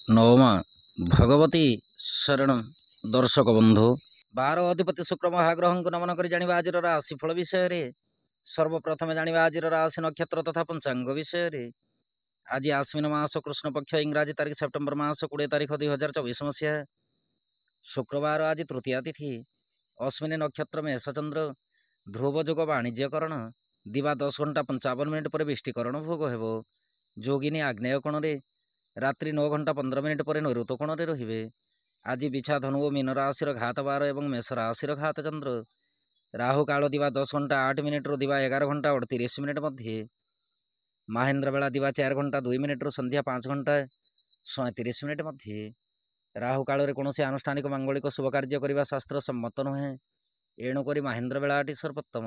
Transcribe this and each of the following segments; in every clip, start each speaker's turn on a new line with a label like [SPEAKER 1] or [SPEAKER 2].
[SPEAKER 1] ନବମା ଭଗବତୀ ଶରଣ ଦର୍ଶକ ବନ୍ଧୁ 12 ଅଧିପତି ଶୁକ୍ର ମହାଗ୍ରହଙ୍କୁ ନମନ କରି ଜାଣିବା ଆଜିର ରାଶିଫଳ ବିଷୟରେ। ସର୍ବପ୍ରଥମେ ଜାଣିବା ଆଜିର ରାଶି ନକ୍ଷତ୍ର ତଥା ପଞ୍ଚାଙ୍ଗ ବିଷୟରେ। ଆଜି ଆଶ୍ୱିନ ମାସ କୃଷ୍ଣପକ୍ଷ ଇଂରାଜୀ ତାରିଖ ସେପ୍ଟେମ୍ବର ମାସ 20 ତାରିଖ 2024 ମସିହା ଶୁକ୍ରବାର। ଆଜି ତୃତୀୟା ତିଥି। ଅଶ୍ୱିନୀ ନକ୍ଷତ୍ର ମେଷଚନ୍ଦ୍ର। ଧ୍ରୁବ ଯୋଗ ବାଣିଜ୍ୟକରଣ। ଦିବା 10 ଘଣ୍ଟା 55 ମିନିଟ୍ ପରେ ବିଷ୍ଟିକରଣ ଭୋଗ ହେବ। ଯୋଗିନୀ ଆଗ୍ନେୟ କୋଣରେ। ରାତ୍ରି 9 ଘଣ୍ଟା 15 ମିନିଟ୍ ପରେ ନୈಋତ କୋଣରେ ରହିବେ। ଆଜି ବିଛା ଧନୁ ଓ ମୀନ ରାଶିର ଘାତ 12 ଏବଂ ମେଷ ରାଶିର ଘାତ ଚନ୍ଦ୍ର। ରାହୁ କାଳ ଦିବା 10 ଘଣ୍ଟା 8 ମିନିଟ୍ରୁ ଦିବା 11 ଘଣ୍ଟା 38 ମିନିଟ୍ ମଧ୍ୟରେ। ମାହେନ୍ଦ୍ର ବେଳା ଦିବା 4 ଘଣ୍ଟା 2 ମିନିଟ୍ରୁ ସନ୍ଧ୍ୟା 5 ଘଣ୍ଟା 37 ମିନିଟ୍ ମଧ୍ୟରେ। ରାହୁ କାଳରେ କୌଣସି ଆନୁଷ୍ଠାନିକ ମାଙ୍ଗଳିକ ଶୁଭ କାର୍ଯ୍ୟ କରିବା ଶାସ୍ତ୍ର ସମ୍ମତ ନୁହେଁ। ଏଣୁକରି ମାହେନ୍ଦ୍ର ବେଳାଟି ସର୍ବୋତ୍ତମ।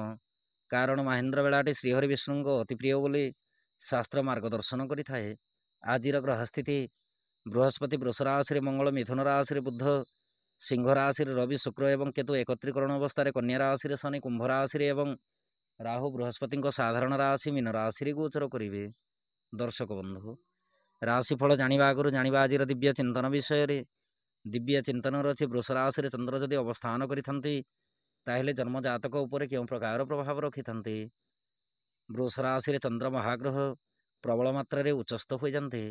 [SPEAKER 1] କାରଣ ମାହେନ୍ଦ୍ର ବେଳାଟି ଶ୍ରୀହରି ବିଷ୍ଣୁଙ୍କ ଅତି ପ୍ରିୟ ବୋଲି ଶାସ୍ତ୍ର ମାର୍ଗଦର୍ଶନ କରିଥାଏ। ଆଜିର ଗ୍ରହସ୍ଥିତି। ବୃହସ୍ପତି ବୃଷ ରାଶିରେ, ମଙ୍ଗଳ ମିଥୁନ ରାଶିରେ, ବୁଧ ସିଂହ ରାଶିରେ, ରବି ଶୁକ୍ର ଏବଂ କେତୁ ଏକତ୍ରୀକରଣ ଅବସ୍ଥାରେ କନ୍ୟା ରାଶିରେ, ଶନି କୁମ୍ଭ ରାଶିରେ ଏବଂ ରାହୁ ବୃହସ୍ପତିଙ୍କ ସାଧାରଣ ରାଶି ମୀନ ରାଶିରେ ଗୋଚର କରିବେ। ଦର୍ଶକ ବନ୍ଧୁ, ରାଶିଫଳ ଜାଣିବା ଆଗରୁ ଜାଣିବା ଆଜିର ଦିବ୍ୟ ଚିନ୍ତନ ବିଷୟରେ। ଦିବ୍ୟ ଚିନ୍ତନର ଅଛି ବୃଷ ରାଶିରେ ଚନ୍ଦ୍ର ଯଦି ଅବସ୍ଥାନ କରିଥାନ୍ତି ତାହେଲେ ଜନ୍ମ ଜାତକ ଉପରେ କେଉଁ ପ୍ରକାର ପ୍ରଭାବ ରଖିଥାନ୍ତି। ବୃଷ ରାଶିରେ ଚନ୍ଦ୍ର ମହାଗ୍ରହ ପ୍ରବଳ ମାତ୍ରାରେ ଉଚ୍ଚସ୍ଥ ହୋଇଯାନ୍ତି।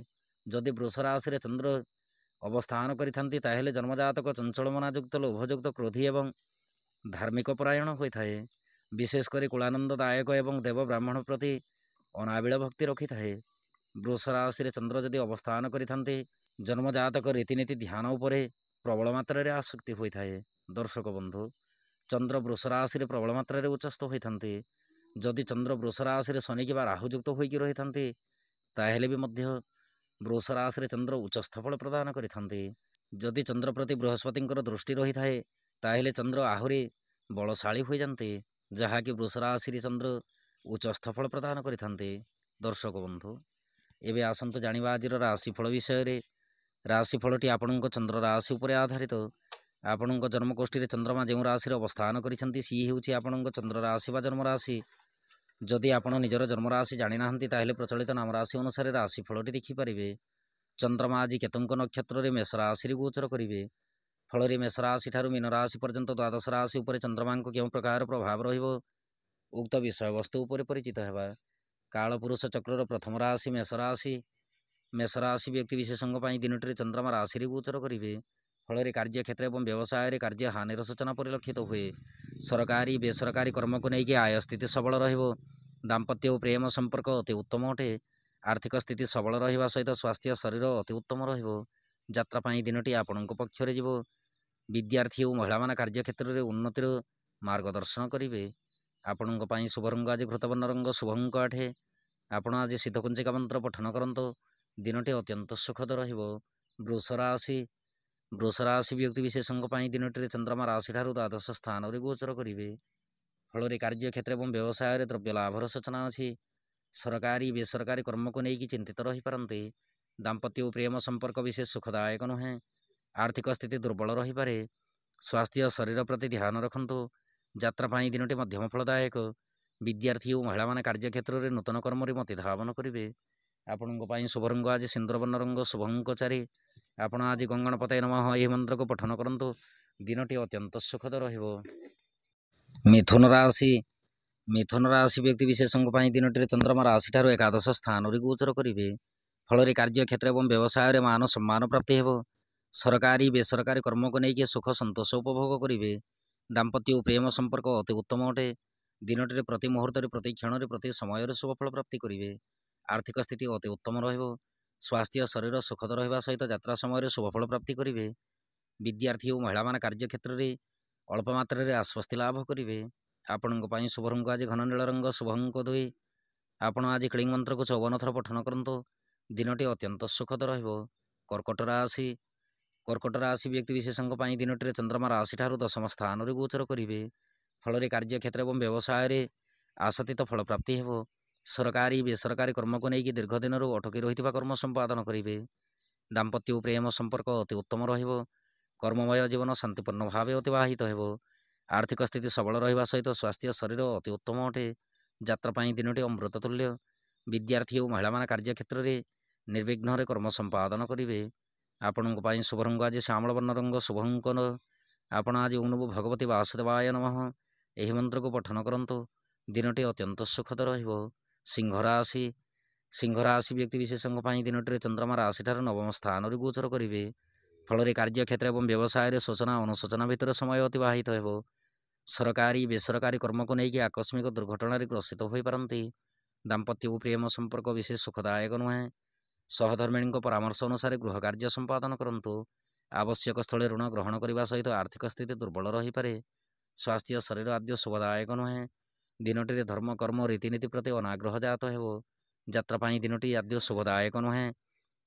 [SPEAKER 1] ଯଦି ବୃଷ ରାଶିରେ ଚନ୍ଦ୍ର ଅବସ୍ଥାନ କରିଥାନ୍ତି ତାହେଲେ ଜନ୍ମଜାତକ ଚଞ୍ଚଳମନାଯୁକ୍ତ, ଲୋଭଯୁକ୍ତ, କ୍ରୋଧୀ ଏବଂ ଧାର୍ମିକ ପରାୟଣ ହୋଇଥାଏ। ବିଶେଷ କରି କୁଳାନନ୍ଦଦାୟକ ଏବଂ ଦେବ ବ୍ରାହ୍ମଣ ପ୍ରତି ଅନାବିଳ ଭକ୍ତି ରଖିଥାଏ। ବୃଷ ରାଶିରେ ଚନ୍ଦ୍ର ଯଦି ଅବସ୍ଥାନ କରିଥାନ୍ତି ଜନ୍ମଜାତକ ରୀତିନୀତି ଧ୍ୟାନ ଉପରେ ପ୍ରବଳ ମାତ୍ରାରେ ଆସକ୍ତି ହୋଇଥାଏ। ଦର୍ଶକ ବନ୍ଧୁ, ଚନ୍ଦ୍ର ବୃଷ ରାଶିରେ ପ୍ରବଳ ମାତ୍ରାରେ ଉଚ୍ଚସ୍ଥ ହୋଇଥାନ୍ତି। ଯଦି ଚନ୍ଦ୍ର ବୃଷ ରାଶିରେ ଶନି କିମ୍ବା ରାହୁଯୁକ୍ତ ହୋଇକି ରହିଥାନ୍ତି ତାହେଲେ ବି ମଧ୍ୟ ବୃଷ ରାଶିରେ ଚନ୍ଦ୍ର ଉଚ୍ଚସ୍ଥ ଫଳ ପ୍ରଦାନ କରିଥାନ୍ତି। ଯଦି ଚନ୍ଦ୍ର ପ୍ରତି ବୃହସ୍ପତିଙ୍କର ଦୃଷ୍ଟି ରହିଥାଏ ତାହେଲେ ଚନ୍ଦ୍ର ଆହୁରି ବଳଶାଳୀ ହୋଇଯାନ୍ତି, ଯାହାକି ବୃଷ ରାଶିରେ ଚନ୍ଦ୍ର ଉଚ୍ଚସ୍ଥ ଫଳ ପ୍ରଦାନ କରିଥାନ୍ତି। ଦର୍ଶକ ବନ୍ଧୁ, ଏବେ ଆସନ୍ତୁ ଜାଣିବା ଆଜିର ରାଶିଫଳ ବିଷୟରେ। ରାଶିଫଳଟି ଆପଣଙ୍କ ଚନ୍ଦ୍ର ରାଶି ଉପରେ ଆଧାରିତ। ଆପଣଙ୍କ ଜନ୍ମଗୋଷ୍ଠୀରେ ଚନ୍ଦ୍ରମା ଯେଉଁ ରାଶିରେ ଅବସ୍ଥାନ କରିଛନ୍ତି ସିଏ ହେଉଛି ଆପଣଙ୍କ ଚନ୍ଦ୍ର ରାଶି ବା ଜନ୍ମରାଶି। ଯଦି ଆପଣ ନିଜର ଜନ୍ମରାଶି ଜାଣିନାହାନ୍ତି ତାହେଲେ ପ୍ରଚଳିତ ନାମ ରାଶି ଅନୁସାରେ ରାଶିଫଳଟି ଦେଖିପାରିବେ। ଚନ୍ଦ୍ରମା ଆଜି କେତୁଙ୍କ ନକ୍ଷତ୍ରରେ ମେଷ ରାଶିରେ ଗୋଚର କରିବେ। ଫଳରେ ମେଷ ରାଶି ଠାରୁ ମୀନ ରାଶି ପର୍ଯ୍ୟନ୍ତ ଦ୍ୱାଦଶ ରାଶି ଉପରେ ଚନ୍ଦ୍ରମାଙ୍କ କେଉଁ ପ୍ରକାର ପ୍ରଭାବ ରହିବ ଉକ୍ତ ବିଷୟବସ୍ତୁ ଉପରେ ପରିଚିତ ହେବା। କାଳପୁରୁଷ ଚକ୍ରର ପ୍ରଥମ ରାଶି ମେଷ ରାଶି। ମେଷ ରାଶି ବ୍ୟକ୍ତିବିଶେଷଙ୍କ ପାଇଁ ଦିନଟିରେ ଚନ୍ଦ୍ରମା ରାଶିରେ ଗୋଚର କରିବେ। ଫଳରେ କାର୍ଯ୍ୟକ୍ଷେତ୍ର ଏବଂ ବ୍ୟବସାୟରେ କାର୍ଯ୍ୟ ହାନିର ସୂଚନା ପରିଲକ୍ଷିତ ହୁଏ। ସରକାରୀ ବେସରକାରୀ କର୍ମକୁ ନେଇକି ଆୟ ସ୍ଥିତି ସବଳ ରହିବ। ଦାମ୍ପତ୍ୟ ଓ ପ୍ରେମ ସମ୍ପର୍କ ଅତି ଉତ୍ତମ ଅଟେ। ଆର୍ଥିକ ସ୍ଥିତି ସବଳ ରହିବା ସହିତ ସ୍ୱାସ୍ଥ୍ୟ ଶରୀର ଅତି ଉତ୍ତମ ରହିବ। ଯାତ୍ରା ପାଇଁ ଦିନଟି ଆପଣଙ୍କ ପକ୍ଷରେ ଯିବ। ବିଦ୍ୟାର୍ଥୀ ଓ ମହିଳାମାନେ କାର୍ଯ୍ୟକ୍ଷେତ୍ରରେ ଉନ୍ନତିର ମାର୍ଗଦର୍ଶନ କରିବେ। ଆପଣଙ୍କ ପାଇଁ ଶୁଭ ରଙ୍ଗ ଆଜି ଘୃତବର୍ଣ୍ଣ ରଙ୍ଗ, ଶୁଭ ଅଙ୍କ 8। ଆପଣ ଆଜି ସିଦ୍ଧକୁଞ୍ଚିକା ମନ୍ତ୍ର ପଠନ କରନ୍ତୁ। ଦିନଟି ଅତ୍ୟନ୍ତ ସୁଖଦ ରହିବ। ବୃଷ ରାଶି। ବୃଷ ରାଶି ବ୍ୟକ୍ତିବିଶେଷଙ୍କ ପାଇଁ ଦିନଟିରେ ଚନ୍ଦ୍ରମା ରାଶିଠାରୁ ଦ୍ୱାଦଶ ସ୍ଥାନରେ ଗୋଚର କରିବେ। ଫଳରେ କାର୍ଯ୍ୟକ୍ଷେତ୍ର ଏବଂ ବ୍ୟବସାୟରେ ଦ୍ରବ୍ୟ ଲାଭର ସୂଚନା ଅଛି। ସରକାରୀ ବେସରକାରୀ କର୍ମକୁ ନେଇକି ଚିନ୍ତିତ ରହିପାରନ୍ତି। ଦାମ୍ପତ୍ୟ ଓ ପ୍ରେମ ସମ୍ପର୍କ ବିଶେଷ ସୁଖଦାୟକ ନୁହେଁ। ଆର୍ଥିକ ସ୍ଥିତି ଦୁର୍ବଳ ରହିପାରେ। ସ୍ୱାସ୍ଥ୍ୟ ଶରୀର ପ୍ରତି ଧ୍ୟାନ ରଖନ୍ତୁ। ଯାତ୍ରା ପାଇଁ ଦିନଟି ମଧ୍ୟମ ଫଳଦାୟକ। ବିଦ୍ୟାର୍ଥୀ ଓ ମହିଳାମାନେ କାର୍ଯ୍ୟକ୍ଷେତ୍ରରେ ନୂତନ କର୍ମରେ ମତି ଧାବନ କରିବେ। ଆପଣଙ୍କ ପାଇଁ ଶୁଭ ରଙ୍ଗ ଆଜି ସିନ୍ଦୁରବର୍ଣ୍ଣ ରଙ୍ଗ, ଶୁଭ ଅଙ୍କ 4। ଆପଣ ଆଜି ଗଙ୍ଗଣପତାୟ ନମଃ ଏହି ମନ୍ତ୍ରକୁ ପଠନ କରନ୍ତୁ। ଦିନଟି ଅତ୍ୟନ୍ତ ସୁଖଦ ରହିବ। ମିଥୁନ ରାଶି। ମିଥୁନ ରାଶି ବ୍ୟକ୍ତିବିଶେଷଙ୍କ ପାଇଁ ଦିନଟିରେ ଚନ୍ଦ୍ରମା ରାଶିଠାରୁ ଏକାଦଶ ସ୍ଥାନରେ ଗୋଚର କରିବେ। ଫଳରେ କାର୍ଯ୍ୟକ୍ଷେତ୍ର ଏବଂ ବ୍ୟବସାୟରେ ମାନ ସମ୍ମାନ ପ୍ରାପ୍ତି ହେବ। ସରକାରୀ ବେସରକାରୀ କର୍ମକୁ ନେଇକି ସୁଖ ସନ୍ତୋଷ ଉପଭୋଗ କରିବେ। ଦାମ୍ପତ୍ୟ ଓ ପ୍ରେମ ସମ୍ପର୍କ ଅତି ଉତ୍ତମ ଅଟେ। ଦିନଟିରେ ପ୍ରତି ମୁହୂର୍ତ୍ତରେ, ପ୍ରତି କ୍ଷଣରେ, ପ୍ରତି ସମୟରେ ଶୁଭଫଳ ପ୍ରାପ୍ତି କରିବେ। ଆର୍ଥିକ ସ୍ଥିତି ଅତି ଉତ୍ତମ ରହିବ। ସ୍ୱାସ୍ଥ୍ୟ ଶରୀର ସୁଖଦ ରହିବା ସହିତ ଯାତ୍ରା ସମୟରେ ଶୁଭଫଳ ପ୍ରାପ୍ତି କରିବେ। ବିଦ୍ୟାର୍ଥୀ ଓ ମହିଳାମାନେ କାର୍ଯ୍ୟକ୍ଷେତ୍ରରେ ଅଳ୍ପ ମାତ୍ରାରେ ଆଶ୍ୱସ୍ତି ଲାଭ କରିବେ। ଆପଣଙ୍କ ପାଇଁ ଶୁଭ ରଙ୍ଗ ଆଜି ଘନ ନୀଳ ରଙ୍ଗ, ଶୁଭ ଅଙ୍କ 2। ଆପଣ ଆଜି କ୍ଲିଂ ମନ୍ତ୍ରକୁ 54 ଥର ପଠନ କରନ୍ତୁ। ଦିନଟି ଅତ୍ୟନ୍ତ ସୁଖଦ ରହିବ। କର୍କଟ ରାଶି। କର୍କଟ ରାଶି ବ୍ୟକ୍ତିବିଶେଷଙ୍କ ପାଇଁ ଦିନଟିରେ ଚନ୍ଦ୍ରମା ରାଶିଠାରୁ ଦଶମ ସ୍ଥାନରେ ଗୋଚର କରିବେ। ଫଳରେ କାର୍ଯ୍ୟକ୍ଷେତ୍ର ଏବଂ ବ୍ୟବସାୟରେ ଆଶାତୀତ ଫଳ ପ୍ରାପ୍ତି ହେବ। ସରକାରୀ ବେସରକାରୀ କର୍ମକୁ ନେଇକି ଦୀର୍ଘ ଦିନରୁ ଅଟକି ରହିଥିବା କର୍ମ ସମ୍ପାଦନ କରିବେ। ଦାମ୍ପତ୍ୟ ଓ ପ୍ରେମ ସମ୍ପର୍କ ଅତି ଉତ୍ତମ ରହିବ। କର୍ମମୟ ଜୀବନ ଶାନ୍ତିପୂର୍ଣ୍ଣ ଭାବେ ଅତିବାହିତ ହେବ। ଆର୍ଥିକ ସ୍ଥିତି ସବଳ ରହିବା ସହିତ ସ୍ୱାସ୍ଥ୍ୟ ଶରୀର ଅତି ଉତ୍ତମ ଅଟେ। ଯାତ୍ରା ପାଇଁ ଦିନଟି ଅମୃତ ତୁଲ୍ୟ। ବିଦ୍ୟାର୍ଥୀ ଓ ମହିଳାମାନେ କାର୍ଯ୍ୟକ୍ଷେତ୍ରରେ ନିର୍ବିଘ୍ନରେ କର୍ମ ସମ୍ପାଦନ କରିବେ। ଆପଣଙ୍କ ପାଇଁ ଶୁଭ ରଙ୍ଗ ଆଜି ଶ୍ୟାମଳ ବର୍ଣ୍ଣ ରଙ୍ଗ ଶୁଭ ଅଙ୍କ। ଆପଣ ଆଜି ଓଁ ନମୋ ଭଗବତୀ ବାସୁଦେବାୟ ନମଃ ଏହି ମନ୍ତ୍ରକୁ ପଠନ କରନ୍ତୁ। ଦିନଟି ଅତ୍ୟନ୍ତ ସୁଖଦ ରହିବ। ସିଂହ ରାଶି ବ୍ୟକ୍ତିବିଶେଷଙ୍କ ପାଇଁ ଦିନଟିରେ ଚନ୍ଦ୍ରମା ରାଶିଠାରୁ ନବମ ସ୍ଥାନରେ ଗୋଚର କରିବେ। ଫଳରେ କାର୍ଯ୍ୟକ୍ଷେତ୍ର ଏବଂ ବ୍ୟବସାୟରେ ସୂଚନା ଅନୁଶୋଚନା ଭିତରେ ସମୟ ଅତିବାହିତ ହେବ। ସରକାରୀ ବେସରକାରୀ କର୍ମକୁ ନେଇକି ଆକସ୍ମିକ ଦୁର୍ଘଟଣାରେ ଗ୍ରସିତ ହୋଇପାରନ୍ତି। ଦାମ୍ପତ୍ୟ ଓ ପ୍ରେମ ସମ୍ପର୍କ ବିଶେଷ ସୁଖଦାୟକ ନୁହେଁ। ସହଧର୍ମିଣୀଙ୍କ ପରାମର୍ଶ ଅନୁସାରେ ଗୃହ କାର୍ଯ୍ୟ ସମ୍ପାଦନ କରନ୍ତୁ। ଆବଶ୍ୟକ ସ୍ଥଳେ ଋଣ ଗ୍ରହଣ କରିବା ସହିତ ଆର୍ଥିକ ସ୍ଥିତି ଦୁର୍ବଳ ରହିପାରେ। ସ୍ୱାସ୍ଥ୍ୟ ଶରୀର ଆଦ୍ୟ ଶୁଭଦାୟକ ନୁହେଁ। ଦିନଟିରେ ଧର୍ମ କର୍ମ ରୀତିନୀତି ପ୍ରତି ଅନାଗ୍ରହ ଜାତ ହେବ। ଯାତ୍ରା ପାଇଁ ଦିନଟି ଆଦ୍ୟ ଶୁଭଦାୟକ ନୁହେଁ।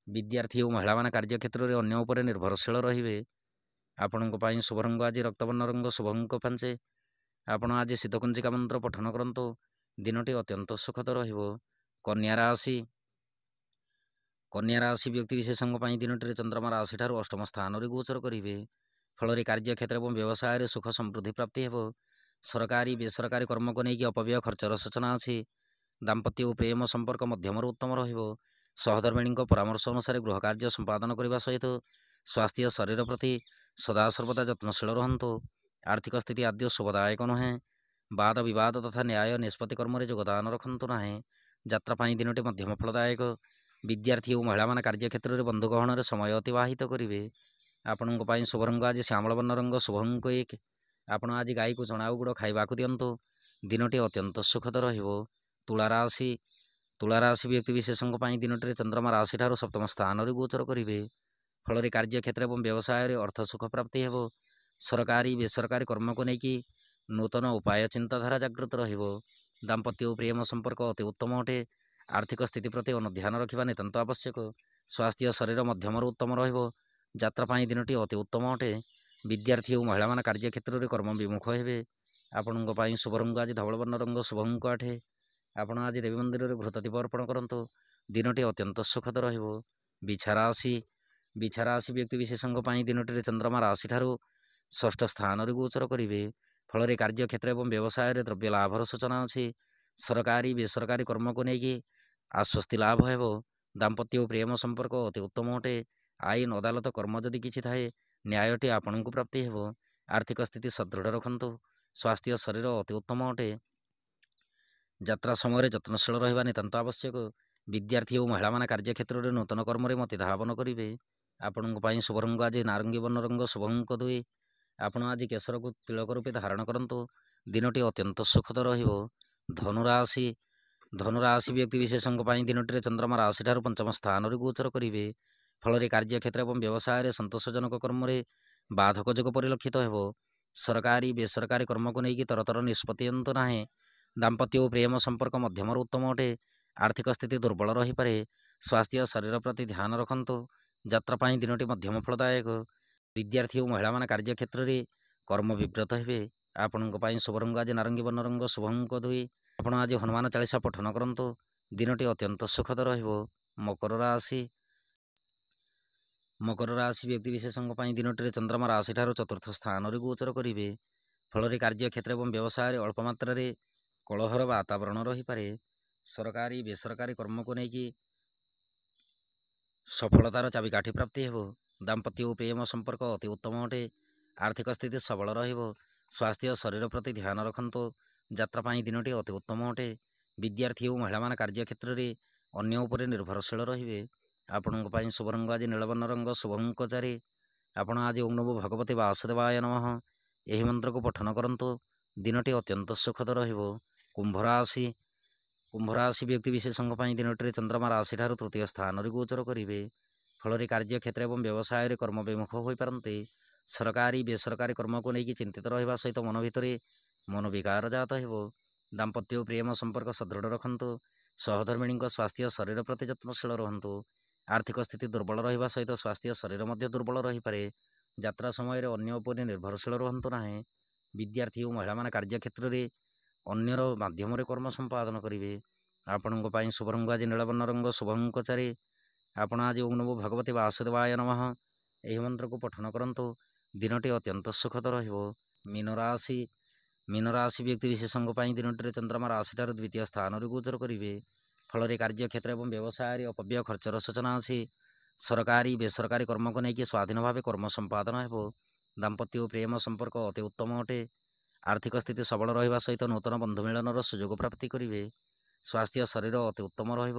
[SPEAKER 1] ବିଦ୍ୟାର୍ଥୀ ଓ ମହିଳାମାନେ କାର୍ଯ୍ୟକ୍ଷେତ୍ରରେ ଅନ୍ୟ ଉପରେ ନିର୍ଭରଶୀଳ ରହିବେ। ଆପଣଙ୍କ ପାଇଁ ଶୁଭ ରଙ୍ଗ ଆଜି ରକ୍ତବର୍ଣ୍ଣ ରଙ୍ଗ ଶୁଭ ଅଙ୍କ 5। ଆପଣ ଆଜି ଶୀତକୁଞ୍ଜିକା ମନ୍ତ୍ର ପଠନ କରନ୍ତୁ। ଦିନଟି ଅତ୍ୟନ୍ତ ସୁଖଦ ରହିବ। କନ୍ୟା ରାଶି ବ୍ୟକ୍ତିବିଶେଷଙ୍କ ପାଇଁ ଦିନଟିରେ ଚନ୍ଦ୍ରମା ରାଶିଠାରୁ ଅଷ୍ଟମ ସ୍ଥାନରେ ଗୋଚର କରିବେ। ଫଳରେ କାର୍ଯ୍ୟକ୍ଷେତ୍ର ଏବଂ ବ୍ୟବସାୟରେ ସୁଖ ସମୃଦ୍ଧି ପ୍ରାପ୍ତି ହେବ। ସରକାରୀ ବେସରକାରୀ କର୍ମକୁ ନେଇକି ଅପବ୍ୟୟ ଖର୍ଚ୍ଚର ସୂଚନା ଅଛି। ଦାମ୍ପତ୍ୟ ଓ ପ୍ରେମ ସମ୍ପର୍କ ମଧ୍ୟମରୁ ଉତ୍ତମ ରହିବ। ସହଧର୍ମିଣୀଙ୍କ ପରାମର୍ଶ ଅନୁସାରେ ଗୃହ କାର୍ଯ୍ୟ ସମ୍ପାଦନ କରିବା ସହିତ ସ୍ୱାସ୍ଥ୍ୟ ଶରୀର ପ୍ରତି ସଦାସର୍ବଦା ଯତ୍ନଶୀଳ ରୁହନ୍ତୁ। ଆର୍ଥିକ ସ୍ଥିତି ଆଦ୍ୟ ଶୁଭଦାୟକ ନୁହେଁ। ବାଦ ବିବାଦ ତଥା ନ୍ୟାୟ ନିଷ୍ପତ୍ତି କର୍ମରେ ଯୋଗଦାନ ରଖନ୍ତୁ ନାହିଁ। ଯାତ୍ରା ପାଇଁ ଦିନଟି ମଧ୍ୟମ ଫଳଦାୟକ। ବିଦ୍ୟାର୍ଥୀ ଓ ମହିଳାମାନେ କାର୍ଯ୍ୟକ୍ଷେତ୍ରରେ ବନ୍ଧୁ ଗହଣରେ ସମୟ ଅତିବାହିତ କରିବେ। ଆପଣଙ୍କ ପାଇଁ ଶୁଭ ରଙ୍ଗ ଆଜି ଶ୍ୟାମଳ ବର୍ଣ୍ଣ ରଙ୍ଗ ଶୁଭ ଅଙ୍କ 1। ଆପଣ ଆଜି ଗାଈକୁ ଚଣା ଓ ଗୁଡ଼ ଖାଇବାକୁ ଦିଅନ୍ତୁ। ଦିନଟି ଅତ୍ୟନ୍ତ ସୁଖଦ ରହିବ। ତୁଳାରାଶି ବ୍ୟକ୍ତିବିଶେଷଙ୍କ ପାଇଁ ଦିନଟିରେ ଚନ୍ଦ୍ରମା ରାଶିଠାରୁ ସପ୍ତମ ସ୍ଥାନରେ ଗୋଚର କରିବେ। ଫଳରେ କାର୍ଯ୍ୟକ୍ଷେତ୍ର ଏବଂ ବ୍ୟବସାୟରେ ଅର୍ଥ ସୁଖ ପ୍ରାପ୍ତି ହେବ। ସରକାରୀ ବେସରକାରୀ କର୍ମକୁ ନେଇକି ନୂତନ ଉପାୟ ଚିନ୍ତାଧାରା ଜାଗ୍ରତ ରହିବ। ଦାମ୍ପତ୍ୟ ଓ ପ୍ରେମ ସମ୍ପର୍କ ଅତି ଉତ୍ତମ ଅଟେ। ଆର୍ଥିକ ସ୍ଥିତି ପ୍ରତି ଅନୁଧ୍ୟାନ ରଖିବା ନିତାନ୍ତ ଆବଶ୍ୟକ। ସ୍ୱାସ୍ଥ୍ୟ ଶରୀର ମଧ୍ୟମରୁ ଉତ୍ତମ ରହିବ। ଯାତ୍ରା ପାଇଁ ଦିନଟି ଅତି ଉତ୍ତମ ଅଟେ। ବିଦ୍ୟାର୍ଥୀ ଓ ମହିଳାମାନେ କାର୍ଯ୍ୟକ୍ଷେତ୍ରରେ କର୍ମ ବିମୁଖ ହେବେ। ଆପଣଙ୍କ ପାଇଁ ଶୁଭ ରଙ୍ଗ ଆଜି ଧବଳ ବର୍ଣ୍ଣ ରଙ୍ଗ ଶୁଭ ଅଙ୍କ 8। ଆପଣ ଆଜି ଦେବୀ ମନ୍ଦିରରେ ଘୃତ ଦୀପ ଅର୍ପଣ କରନ୍ତୁ। ଦିନଟି ଅତ୍ୟନ୍ତ ସୁଖଦ ରହିବ। ବିଛାରାଶି ବ୍ୟକ୍ତିବିଶେଷଙ୍କ ପାଇଁ ଦିନଟିରେ ଚନ୍ଦ୍ରମା ରାଶିଠାରୁ ଷଷ୍ଠ ସ୍ଥାନରେ ଗୋଚର କରିବେ। ଫଳରେ କାର୍ଯ୍ୟକ୍ଷେତ୍ର ଏବଂ ବ୍ୟବସାୟରେ ଦ୍ରବ୍ୟ ଲାଭର ସୂଚନା ଅଛି। ସରକାରୀ ବେସରକାରୀ କର୍ମକୁ ନେଇକି ଆଶ୍ୱସ୍ତି ଲାଭ ହେବ। ଦାମ୍ପତ୍ୟ ଓ ପ୍ରେମ ସମ୍ପର୍କ ଅତି ଉତ୍ତମ ଅଟେ। ଆଇନ ଅଦାଲତ କର୍ମ ଯଦି କିଛି ଥାଏ ନ୍ୟାୟଟି ଆପଣଙ୍କୁ ପ୍ରାପ୍ତି ହେବ। ଆର୍ଥିକ ସ୍ଥିତି ସଦୃଢ଼ ରଖନ୍ତୁ। ସ୍ୱାସ୍ଥ୍ୟ ଶରୀର ଅତି ଉତ୍ତମ ଅଟେ। ଯାତ୍ରା ସମୟରେ ଯତ୍ନଶୀଳ ରହିବା ନିତାନ୍ତ ଆବଶ୍ୟକ। ବିଦ୍ୟାର୍ଥୀ ଓ ମହିଳାମାନେ କାର୍ଯ୍ୟକ୍ଷେତ୍ରରେ ନୂତନ କର୍ମରେ ମତି ଧାବନ କରିବେ। ଆପଣଙ୍କ ପାଇଁ ଶୁଭ ରଙ୍ଗ ଆଜି ନାରଙ୍ଗୀ ବର୍ଣ୍ଣ ରଙ୍ଗ ଶୁଭ ଅଙ୍କ 2। ଆପଣ ଆଜି କେଶରକୁ ତିଳକ ରୂପେ ଧାରଣ କରନ୍ତୁ। ଦିନଟି ଅତ୍ୟନ୍ତ ସୁଖଦ ରହିବ। ଧନୁରାଶି ବ୍ୟକ୍ତିବିଶେଷଙ୍କ ପାଇଁ ଦିନଟିରେ ଚନ୍ଦ୍ରମା ରାଶିଠାରୁ ପଞ୍ଚମ ସ୍ଥାନରେ ଗୋଚର କରିବେ। ଫଳରେ କାର୍ଯ୍ୟକ୍ଷେତ୍ର ଏବଂ ବ୍ୟବସାୟରେ ସନ୍ତୋଷଜନକ କର୍ମରେ ବାଧକ ଯୋଗ ପରିଲକ୍ଷିତ ହେବ। ସରକାରୀ ବେସରକାରୀ କର୍ମକୁ ନେଇକି ତରତର ନିଷ୍ପତ୍ତି ନିଅନ୍ତୁ ନାହିଁ। ଦାମ୍ପତ୍ୟ ଓ ପ୍ରେମ ସମ୍ପର୍କ ମଧ୍ୟମରୁ ଉତ୍ତମ ଅଟେ। ଆର୍ଥିକ ସ୍ଥିତି ଦୁର୍ବଳ ରହିପାରେ। ସ୍ୱାସ୍ଥ୍ୟ ଶରୀର ପ୍ରତି ଧ୍ୟାନ ରଖନ୍ତୁ। ଯାତ୍ରା ପାଇଁ ଦିନଟି ମଧ୍ୟମ ଫଳଦାୟକ। ବିଦ୍ୟାର୍ଥୀ ଓ ମହିଳାମାନେ କାର୍ଯ୍ୟକ୍ଷେତ୍ରରେ କର୍ମ ବିବ୍ରତ ହେବେ। ଆପଣଙ୍କ ପାଇଁ ଶୁଭ ରଙ୍ଗ ଆଜି ନାରଙ୍ଗୀ ବର୍ଣ୍ଣ ରଙ୍ଗ ଶୁଭ ଅଙ୍କ 2। ଆପଣ ଆଜି ହନୁମାନ ଚାଳିଶା ପଠନ କରନ୍ତୁ। ଦିନଟି ଅତ୍ୟନ୍ତ ସୁଖଦ ରହିବ। ମକର ରାଶି ବ୍ୟକ୍ତିବିଶେଷଙ୍କ ପାଇଁ ଦିନଟିରେ ଚନ୍ଦ୍ରମା ରାଶିଠାରୁ ଚତୁର୍ଥ ସ୍ଥାନରେ ଗୋଚର କରିବେ। ଫଳରେ କାର୍ଯ୍ୟକ୍ଷେତ୍ର ଏବଂ ବ୍ୟବସାୟରେ ଅଳ୍ପ ମାତ୍ରାରେ କଳହର ବାତାବରଣ ରହିପାରେ। ସରକାରୀ ବେସରକାରୀ କର୍ମକୁ ନେଇକି ସଫଳତାର ଚାବିକାଠି ପ୍ରାପ୍ତି ହେବ। ଦାମ୍ପତ୍ୟ ଓ ପ୍ରେମ ସମ୍ପର୍କ ଅତି ଉତ୍ତମ ଅଟେ। ଆର୍ଥିକ ସ୍ଥିତି ସବଳ ରହିବ। ସ୍ୱାସ୍ଥ୍ୟ ଶରୀର ପ୍ରତି ଧ୍ୟାନ ରଖନ୍ତୁ। ଯାତ୍ରା ପାଇଁ ଦିନଟି ଅତି ଉତ୍ତମ ଅଟେ। ବିଦ୍ୟାର୍ଥୀ ଓ ମହିଳାମାନେ କାର୍ଯ୍ୟକ୍ଷେତ୍ରରେ ଅନ୍ୟ ଉପରେ ନିର୍ଭରଶୀଳ ରହିବେ। ଆପଣଙ୍କ ପାଇଁ ଶୁଭ ରଙ୍ଗ ଆଜି ନୀଳବର୍ଣ୍ଣ ରଙ୍ଗ ଶୁଭ ଅଙ୍କ 4। ଆପଣ ଆଜି ଓଁ ନମୋ ଭଗବତୀ ବାସୁଦେବାୟ ନମଃ ଏହି ମନ୍ତ୍ରକୁ ପଠନ କରନ୍ତୁ। ଦିନଟି ଅତ୍ୟନ୍ତ ସୁଖଦ ରହିବ। କୁମ୍ଭରାଶି ବ୍ୟକ୍ତିବିଶେଷଙ୍କ ପାଇଁ ଦିନଟିରେ ଚନ୍ଦ୍ରମା ରାଶିଠାରୁ ତୃତୀୟ ସ୍ଥାନରେ ଗୋଚର କରିବେ। ଫଳରେ କାର୍ଯ୍ୟକ୍ଷେତ୍ର ଏବଂ ବ୍ୟବସାୟରେ କର୍ମ ବିମୁଖ ହୋଇପାରନ୍ତି। ସରକାରୀ ବେସରକାରୀ କର୍ମକୁ ନେଇକି ଚିନ୍ତିତ ରହିବା ସହିତ ମନ ଭିତରେ ମନୋବିକାର ଜାତ ହେବ। ଦାମ୍ପତ୍ୟ ଓ ପ୍ରେମ ସମ୍ପର୍କ ସଦୃଢ଼ ରଖନ୍ତୁ। ସହଧର୍ମିଣୀଙ୍କ ସ୍ୱାସ୍ଥ୍ୟ ଶରୀର ପ୍ରତି ଯତ୍ନଶୀଳ ରୁହନ୍ତୁ। ଆର୍ଥିକ ସ୍ଥିତି ଦୁର୍ବଳ ରହିବା ସହିତ ସ୍ୱାସ୍ଥ୍ୟ ଶରୀର ମଧ୍ୟ ଦୁର୍ବଳ ରହିପାରେ। ଯାତ୍ରା ସମୟରେ ଅନ୍ୟ ଉପରେ ନିର୍ଭରଶୀଳ ରୁହନ୍ତୁ ନାହିଁ। ବିଦ୍ୟାର୍ଥୀ ଓ ମହିଳାମାନେ କାର୍ଯ୍ୟକ୍ଷେତ୍ରରେ ଅନ୍ୟର ମାଧ୍ୟମରେ କର୍ମ ସମ୍ପାଦନ କରିବେ। ଆପଣଙ୍କ ପାଇଁ ଶୁଭ ରଙ୍ଗ ଆଜି ନୀଳବର୍ଣ୍ଣ ରଙ୍ଗ ଶୁଭ ଅଙ୍କ 4। ଆପଣ ଆଜି ଓଁ ନମୋ ଭଗବତୀ ବାସୁଦେବାୟ ନମଃ ଏହି ମନ୍ତ୍ରକୁ ପଠନ କରନ୍ତୁ। ଦିନଟି ଅତ୍ୟନ୍ତ ସୁଖଦ ରହିବ। ମୀନରାଶି ବ୍ୟକ୍ତିବିଶେଷଙ୍କ ପାଇଁ ଦିନଟିରେ ଚନ୍ଦ୍ରମା ରାଶିଠାରୁ ଦ୍ୱିତୀୟ ସ୍ଥାନରେ ଗୋଚର କରିବେ। ଫଳରେ କାର୍ଯ୍ୟକ୍ଷେତ୍ର ଏବଂ ବ୍ୟବସାୟରେ ଅପବ୍ୟୟ ଖର୍ଚ୍ଚର ସୂଚନା ଅଛି। ସରକାରୀ ବେସରକାରୀ କର୍ମକୁ ନେଇକି ସ୍ୱାଧୀନ ଭାବେ କର୍ମ ସମ୍ପାଦନ ହେବ। ଦାମ୍ପତ୍ୟ ଓ ପ୍ରେମ ସମ୍ପର୍କ ଅତି ଉତ୍ତମ ଅଟେ। ଆର୍ଥିକ ସ୍ଥିତି ସବଳ ରହିବା ସହିତ ନୂତନ ବନ୍ଧୁ ମିଳନର ସୁଯୋଗ ପ୍ରାପ୍ତି କରିବେ। ସ୍ୱାସ୍ଥ୍ୟ ଶରୀର ଅତି ଉତ୍ତମ ରହିବ।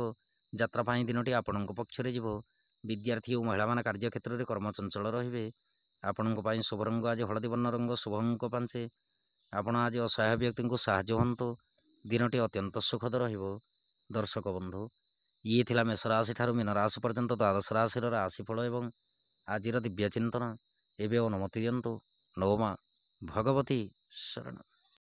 [SPEAKER 1] ଯାତ୍ରା ପାଇଁ ଦିନଟି ଆପଣଙ୍କ ପକ୍ଷରେ ଯିବ। ବିଦ୍ୟାର୍ଥୀ ଓ ମହିଳାମାନେ କାର୍ଯ୍ୟକ୍ଷେତ୍ରରେ କର୍ମଚଞ୍ଚଳ ରହିବେ। ଆପଣଙ୍କ ପାଇଁ ଶୁଭ ରଙ୍ଗ ଆଜି ହଳଦୀ ବର୍ଣ୍ଣ ରଙ୍ଗ, ଶୁଭ ଅଙ୍କ 5। ଆପଣ ଆଜି ଅସହାୟ ବ୍ୟକ୍ତିଙ୍କୁ ସାହାଯ୍ୟ ହୁଅନ୍ତୁ। ଦିନଟି ଅତ୍ୟନ୍ତ ସୁଖଦ ରହିବ। ଦର୍ଶକ ବନ୍ଧୁ, ଇଏ ଥିଲା ମେଷ ରାଶି ଠାରୁ ମୀନ ରାଶି ପର୍ଯ୍ୟନ୍ତ ଦ୍ୱାଦଶ ରାଶିର ରାଶିଫଳ ଏବଂ ଆଜିର ଦିବ୍ୟ ଚିନ୍ତନ। ଏବେ ଅନୁମତି ଦିଅନ୍ତୁ। ନବମା ଭଗବତୀ ଶରଣ।